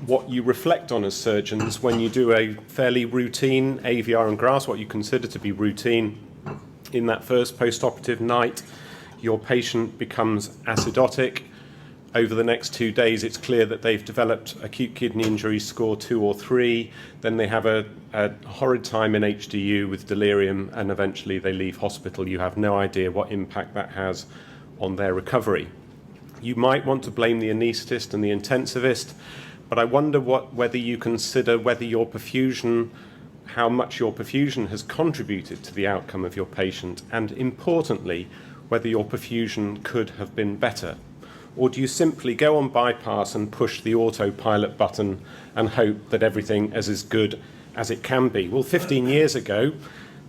what you reflect on as surgeons when you do a fairly routine AVR and grafts, what you consider to be routine. In that first post-operative night, your patient becomes acidotic. Over the next 2 days, it's clear that they've developed acute kidney injury score 2 or 3. Then they have a horrid time in HDU with delirium, and eventually they leave hospital. You have no idea what impact that has on their recovery. You might want to blame the anaesthetist and the intensivist, but I wonder whether you consider whether your perfusion, how much your perfusion has contributed to the outcome of your patient, and importantly, whether your perfusion could have been better. Or do you simply go on bypass and push the autopilot button and hope that everything is as good as it can be? Well, 15 years ago,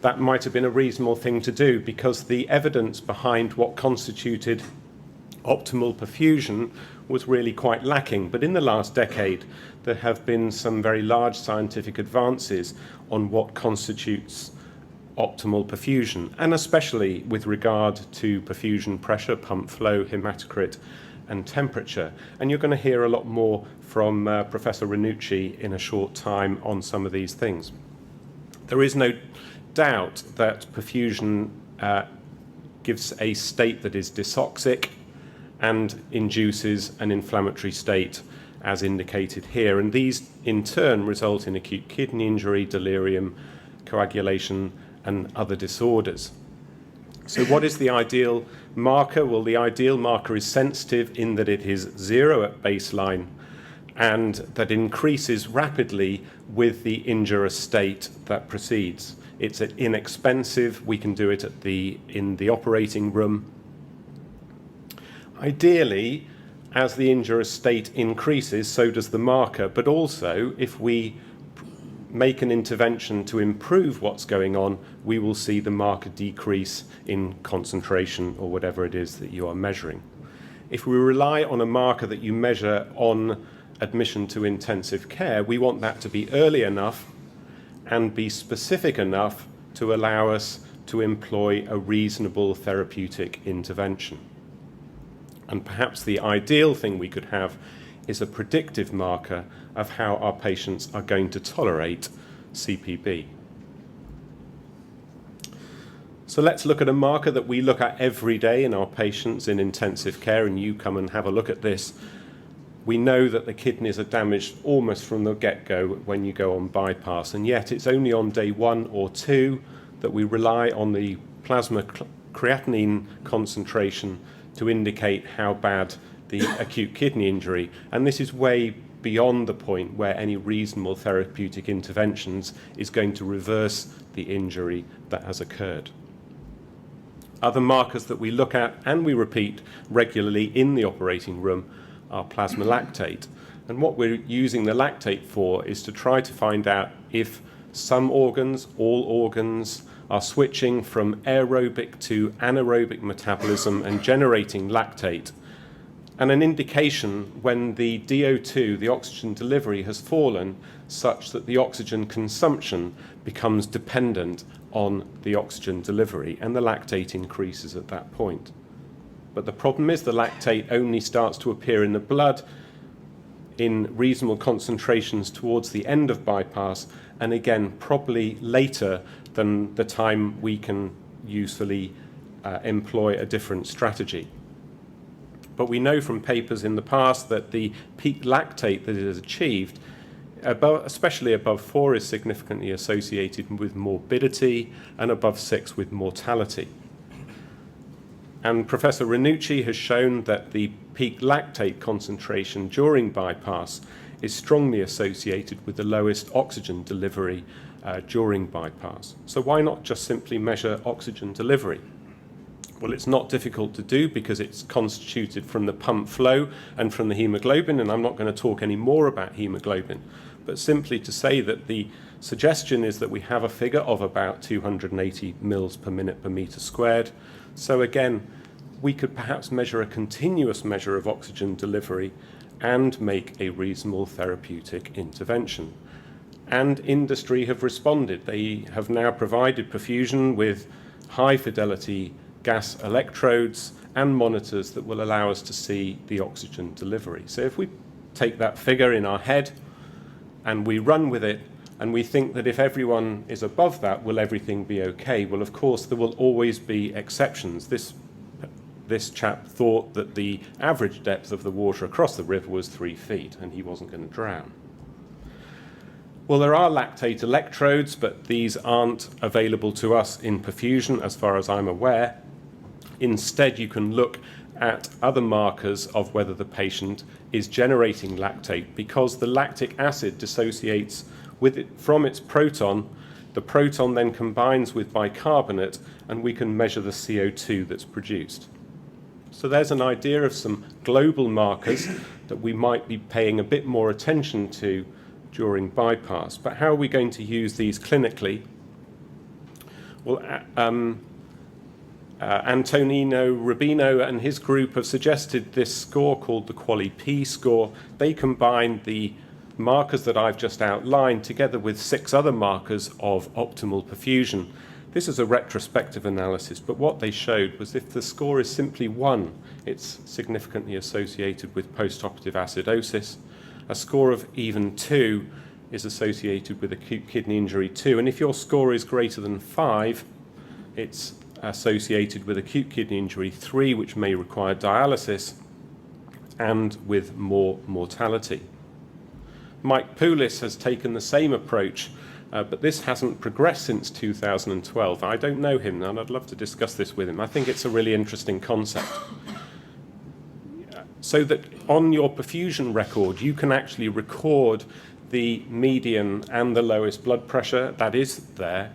that might have been a reasonable thing to do, because the evidence behind what constituted optimal perfusion was really quite lacking. But in the last decade, there have been some very large scientific advances on what constitutes optimal perfusion, and especially with regard to perfusion pressure, pump flow, hematocrit, and temperature. And you're going to hear a lot more from Professor Ranucci in a short time on some of these things. There is no doubt that perfusion gives a state that is dysoxic and induces an inflammatory state, as indicated here. And these, in turn, result in acute kidney injury, delirium, coagulation, and other disorders. So what is the ideal marker? Well, the ideal marker is sensitive in that it is 0 at baseline and that increases rapidly with the injurious state that precedes. It's inexpensive. We can do it in the operating room. Ideally, as the injurious state increases, so does the marker, but also if we make an intervention to improve what's going on, we will see the marker decrease in concentration or whatever it is that you are measuring. If we rely on a marker that you measure on admission to intensive care, we want that to be early enough and be specific enough to allow us to employ a reasonable therapeutic intervention. And perhaps the ideal thing we could have is a predictive marker of how our patients are going to tolerate CPB. So let's look at a marker that we look at every day in our patients in intensive care, and you come and have a look at this. We know that the kidneys are damaged almost from the get-go when you go on bypass, and yet it's only on day 1 or 2 that we rely on the plasma creatinine concentration to indicate how bad the acute kidney injury, and this is way beyond the point where any reasonable therapeutic interventions is going to reverse the injury that has occurred. Other markers that we look at and we repeat regularly in the operating room are plasma lactate, and what we're using the lactate for is to try to find out if some organs, all organs, are switching from aerobic to anaerobic metabolism and generating lactate, and an indication when the DO2, the oxygen delivery, has fallen such that the oxygen consumption becomes dependent on the oxygen delivery, and the lactate increases at that point. But the problem is the lactate only starts to appear in the blood in reasonable concentrations towards the end of bypass, and again probably later than the time we can usefully employ a different strategy. But we know from papers in the past that the peak lactate that is achieved, especially above 4, is significantly associated with morbidity, and above 6 with mortality. And Professor Ranucci has shown that the peak lactate concentration during bypass is strongly associated with the lowest oxygen delivery during bypass. So why not just simply measure oxygen delivery? Well, it's not difficult to do because it's constituted from the pump flow and from the hemoglobin, and I'm not going to talk any more about hemoglobin, but simply to say that the suggestion is that we have a figure of about 280 mils per minute per meter squared. So again, we could perhaps measure a continuous measure of oxygen delivery and make a reasonable therapeutic intervention. And industry have responded. They have now provided perfusion with high fidelity gas electrodes and monitors that will allow us to see the oxygen delivery. So if we take that figure in our head and we run with it, and we think that if everyone is above that, will everything be okay? Well, of course, there will always be exceptions. This chap thought that the average depth of the water across the river was 3 feet, and he wasn't going to drown. Well, there are lactate electrodes, but these aren't available to us in perfusion, as far as I'm aware. Instead, you can look at other markers of whether the patient is generating lactate, because the lactic acid dissociates with it from its proton. The proton then combines with bicarbonate, and we can measure the CO2 that's produced. So there's an idea of some global markers that we might be paying a bit more attention to during bypass. But how are we going to use these clinically? Well, Antonino Rubino and his group have suggested this score called the QALY-P score. They combined the markers that I've just outlined together with 6 other markers of optimal perfusion. This is a retrospective analysis, but what they showed was if the score is simply 1, it's significantly associated with postoperative acidosis. A score of even 2 is associated with acute kidney injury 2, and if your score is greater than 5, it's associated with acute kidney injury 3, which may require dialysis, and with more mortality. Mike Poulis has taken the same approach, but this hasn't progressed since 2012. I don't know him, and I'd love to discuss this with him. I think it's a really interesting concept. So that on your perfusion record, you can actually record the median and the lowest blood pressure, that is there,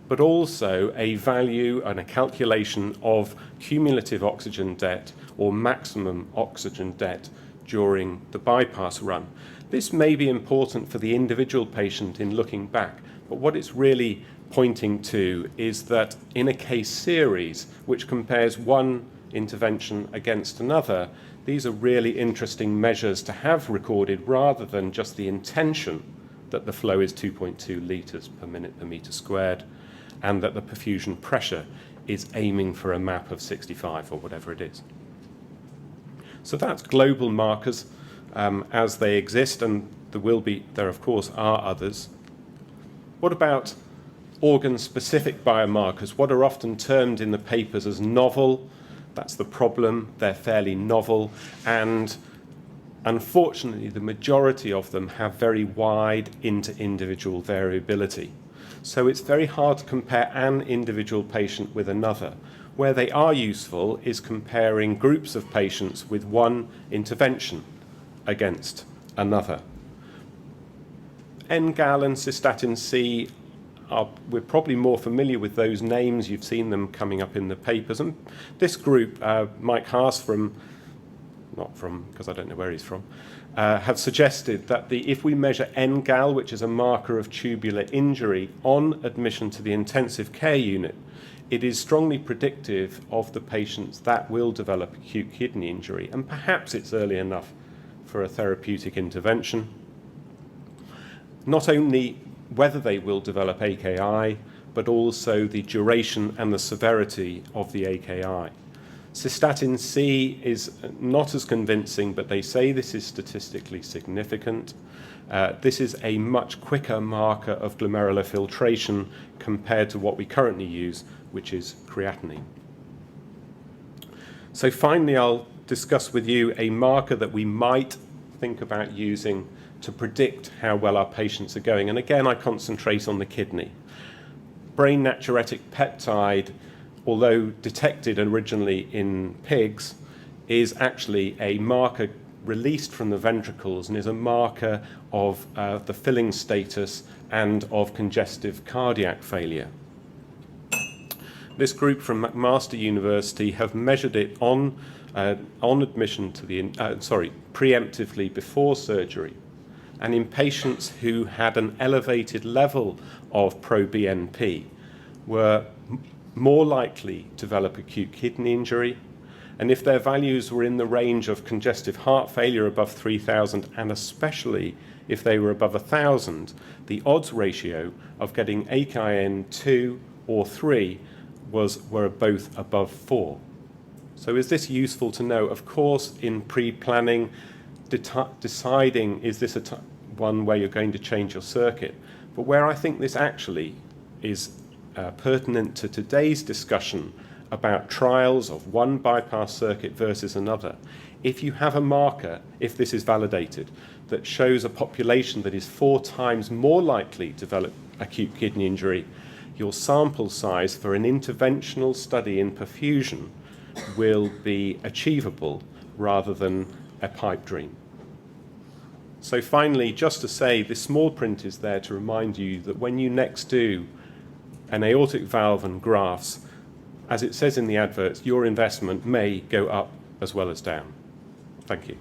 but also a value and a calculation of cumulative oxygen debt or maximum oxygen debt during the bypass run. This may be important for the individual patient in looking back, but what it's really pointing to is that in a case series which compares one intervention against another, these are really interesting measures to have recorded rather than just the intention that the flow is 2.2 litres per minute per metre squared and that the perfusion pressure is aiming for a map of 65 or whatever it is. So that's global markers as they exist, and there of course are others. What about organ-specific biomarkers? What are often termed in the papers as novel? That's the problem. They're fairly novel, and unfortunately the majority of them have very wide inter-individual variability. So it's very hard to compare an individual patient with another. Where they are useful is comparing groups of patients with one intervention against another. NGAL and Cystatin C, we're probably more familiar with those names. You've seen them coming up in the papers. And this group, Mike Haas because I don't know where he's from, have suggested that if we measure NGAL, which is a marker of tubular injury, on admission to the intensive care unit, it is strongly predictive of the patients that will develop acute kidney injury, and perhaps it's early enough for a therapeutic intervention. Not only whether they will develop AKI, but also the duration and the severity of the AKI. Cystatin C is not as convincing, but they say this is statistically significant. This is a much quicker marker of glomerular filtration compared to what we currently use, which is creatinine. So finally, I'll discuss with you a marker that we might think about using to predict how well our patients are going. And again, I concentrate on the kidney. Brain natriuretic peptide, although detected originally in pigs, is actually a marker released from the ventricles and is a marker of the filling status and of congestive cardiac failure. This group from McMaster University have measured it on admission to the preemptively before surgery, and in patients who had an elevated level of proBNP were more likely to develop acute kidney injury, and if their values were in the range of congestive heart failure above 3,000, and especially if they were above 1,000, the odds ratio of getting AKIN 2 or 3 were both above 4. So is this useful to know? Of course, in pre-planning, deciding is this one where you're going to change your circuit. But where I think this actually is pertinent to today's discussion about trials of one bypass circuit versus another, if you have a marker, if this is validated, that shows a population that is 4 times more likely to develop acute kidney injury, your sample size for an interventional study in perfusion will be achievable rather than a pipe dream. So finally, just to say, this small print is there to remind you that when you next do an aortic valve and grafts, as it says in the adverts, your investment may go up as well as down. Thank you.